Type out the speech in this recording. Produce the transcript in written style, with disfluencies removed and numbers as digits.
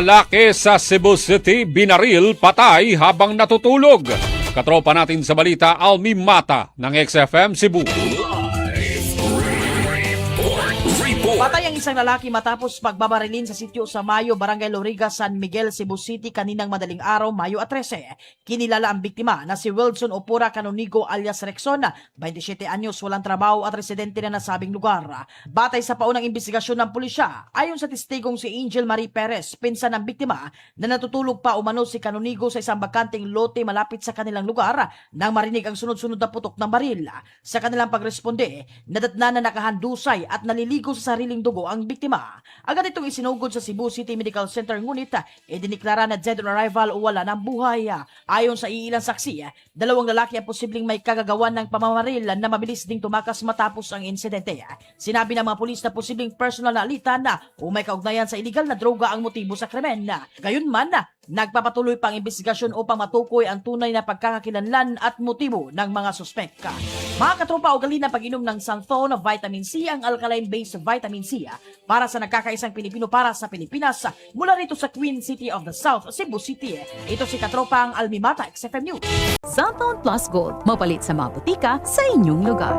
Lalaki sa Cebu City binaril patay habang natutulog. Katropa natin sa balita, Almi Mata ng XFM Cebu. Patay ang isang lalaki matapos pagbabarilin sa sitio sa Mayo, Barangay Loriga, San Miguel, Cebu City kaninang madaling araw, Mayo 13. Kinilala ang biktima na si Wilson Opura Canonigo alias Rexon, 27 anyos, walang trabaho at residente na nasabing lugar. Batay sa paunang investigasyon ng pulisya, ayon sa testigong si Angel Marie Perez, pinsan ng biktima, na natutulog pa umano si Canonigo sa isang bakanting lote malapit sa kanilang lugar nang marinig ang sunod-sunod na putok ng baril. Sa kanilang pagresponde, nadatna na nakahandusay at naliligo sa sariling dugo ang biktima. Agad itong isinugod sa Cebu City Medical Center, ngunit idiniklara na dead on arrival o wala ng buhay. Ayon sa iilang saksi, dalawang lalaki ang posibleng may kagagawan ng pamamaril na mabilis ding tumakas matapos ang insidente. Sinabi ng mga pulis na posibleng personal na alitan o may kaugnayan sa iligal na droga ang motibo sa krimen. Gayunman, nagpapatuloy pang investigasyon upang matukoy ang tunay na pagkakakilanlan at motibo ng mga suspek. Mga katropa, ugali na pag-inom ng Santhon Vitamin C, ang alkaline-based vitamin C para sa nagkakaisang Pilipino para sa Pilipinas, mula rito sa Queen City of the South, Cebu City. Ito si katropang Almi Mata, XFM News. Santhon Plus Gold, mapalit sa mga butika sa inyong lugar.